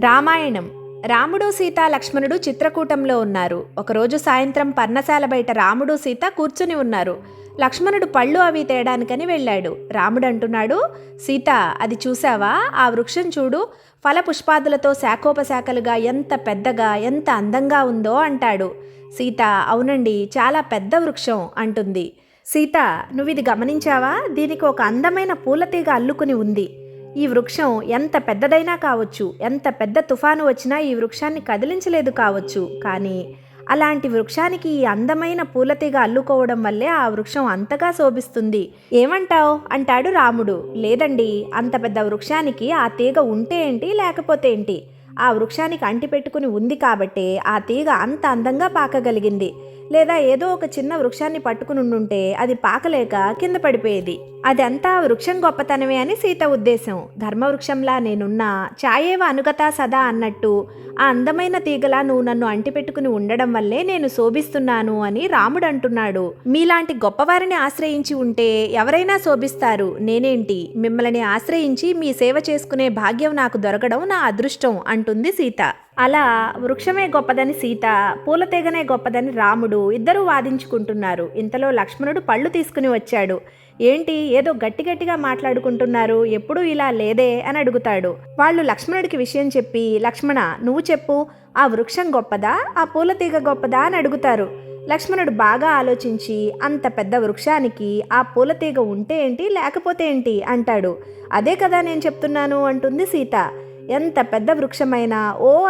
రామాయణం. రాముడు సీత లక్ష్మణుడు చిత్రకూటంలో ఉన్నారు. ఒకరోజు సాయంత్రం పర్ణశాల బయట రాముడు సీత కూర్చుని ఉన్నారు. లక్ష్మణుడు పళ్ళు అవి తేడానికని వెళ్ళాడు. రాముడు అంటున్నాడు, సీత, అది చూసావా? ఆ వృక్షం చూడు, ఫల పుష్పాదులతో శాఖోపశాఖలుగా ఎంత పెద్దగా, ఎంత అందంగా ఉందో అంటాడు. సీత, అవునండి, చాలా పెద్ద వృక్షం అంటుంది. సీత, నువ్విది గమనించావా? దీనికి ఒక అందమైన పూలతీగ అల్లుకుని ఉంది. ఈ వృక్షం ఎంత పెద్దదైనా కావచ్చు, ఎంత పెద్ద తుఫాను వచ్చినా ఈ వృక్షాన్ని కదిలించలేదు కావచ్చు, కానీ అలాంటి వృక్షానికి ఈ అందమైన పూలతీగ అల్లుకోవడం వల్లే ఆ వృక్షం అంతగా శోభిస్తుంది. ఏమంటావ్ అంటాడు రాముడు. లేదండి, అంత పెద్ద వృక్షానికి ఆ తీగ ఉంటే ఏంటి, లేకపోతే ఏంటి? ఆ వృక్షానికి అంటిపెట్టుకుని ఉంది కాబట్టే ఆ తీగ అంత అందంగా పాకగలిగింది. లేదా ఏదో ఒక చిన్న వృక్షాన్ని పట్టుకుని ఉండుంటే అది పాకలేక కింద పడిపోయేది. అదంతా వృక్షం గొప్పతనమే అని సీత ఉద్దేశం. ధర్మవృక్షంలా నేనున్నా, ఛాయేవ అనుగతా సదా అన్నట్టు ఆ అందమైన తీగలా నువ్వు నన్ను అంటిపెట్టుకుని ఉండడం వల్లే నేను శోభిస్తున్నాను అని రాముడు అంటున్నాడు. మీలాంటి గొప్పవారిని ఆశ్రయించి ఉంటే ఎవరైనా శోభిస్తారు, నేనేంటి? మిమ్మల్ని ఆశ్రయించి మీ సేవ చేసుకునే భాగ్యం నాకు దొరకడం నా అదృష్టం అంటుంది సీత. అలా వృక్షమే గొప్పదని సీత, పూలతీగనే గొప్పదని రాముడు ఇద్దరూ వాదించుకుంటున్నారు. ఇంతలో లక్ష్మణుడు పళ్ళు తీసుకుని వచ్చాడు. ఏంటి, ఏదో గట్టిగా మాట్లాడుకుంటున్నారు, ఎప్పుడూ ఇలా లేదే అని అడుగుతాడు. వాళ్ళు లక్ష్మణుడికి విషయం చెప్పి, లక్ష్మణ, నువ్వు చెప్పు, ఆ వృక్షం గొప్పదా, ఆ పూలతీగ గొప్పదా అని అడుగుతారు. లక్ష్మణుడు బాగా ఆలోచించి, అంత పెద్ద వృక్షానికి ఆ పూలతీగ ఉంటే ఏంటి, లేకపోతే ఏంటి అంటాడు. అదే కదా నేను చెప్తున్నాను అంటుంది సీత. ఎంత పెద్ద వృక్షమైనా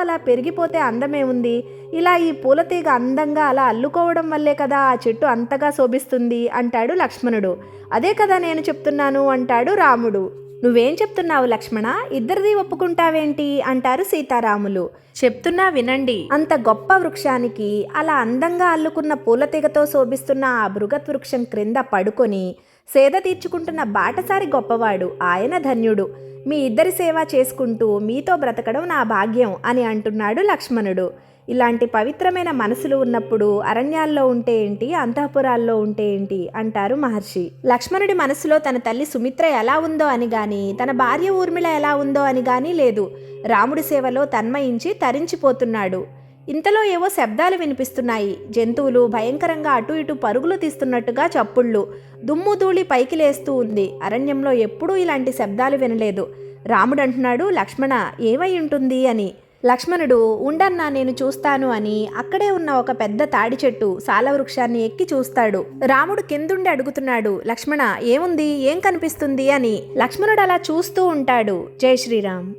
అలా పెరిగిపోతే అందమే ఉంది. ఇలా ఈ పూలతీగ అందంగా అలా అల్లుకోవడం వల్లే కదా ఆ చెట్టు అంతగా శోభిస్తుంది అంటాడు లక్ష్మణుడు. అదే కదా నేను చెప్తున్నాను అంటాడు రాముడు. నువ్వేం చెప్తున్నావు లక్ష్మణ? ఇద్దరిది ఒప్పుకుంటావేంటి అంటారు సీతారాములు. చెప్తున్నా వినండి. అంత గొప్ప వృక్షానికి అలా అందంగా అల్లుకున్న పూలతీగతో శోభిస్తున్న ఆ బృగత్ వృక్షం క్రింద పడుకొని సేద తీర్చుకుంటున్న బాటసారి గొప్పవాడు, ఆయన ధన్యుడు. మీ ఇద్దరి సేవ చేసుకుంటూ మీతో బ్రతకడం నా భాగ్యం అని అంటున్నాడు లక్ష్మణుడు. ఇలాంటి పవిత్రమైన మనసులు ఉన్నప్పుడు అరణ్యాల్లో ఉంటే ఏంటి, అంతఃపురాల్లో ఉంటే ఏంటి అంటారు మహర్షి. లక్ష్మణుడి మనసులో తన తల్లి సుమిత్ర ఎలా ఉందో అని గాని, తన భార్య ఊర్మిళ ఎలా ఉందో అని గాని లేదు. రాముడి సేవలో తన్మయించి తరించిపోతున్నాడు. ఇంతలో ఏవో శబ్దాలు వినిపిస్తున్నాయి. జంతువులు భయంకరంగా అటు ఇటు పరుగులు తీస్తున్నట్టుగా చప్పుళ్ళు. దుమ్ము ధూళి పైకి లేస్తూ ఉంది. అరణ్యంలో ఎప్పుడూ ఇలాంటి శబ్దాలు వినలేదు. రాముడు అంటున్నాడు, లక్ష్మణ, ఏమై ఉంటుంది అని. లక్ష్మణుడు, ఉండన్నా నేను చూస్తాను అని అక్కడే ఉన్న ఒక పెద్ద తాడి చెట్టు సాలవృక్షాన్ని ఎక్కి చూస్తాడు. రాముడు కిందుండి అడుగుతున్నాడు, లక్ష్మణ, ఏముంది, ఏం కనిపిస్తుంది అని. లక్ష్మణుడు అలా చూస్తూ ఉంటాడు. జై శ్రీరామ్.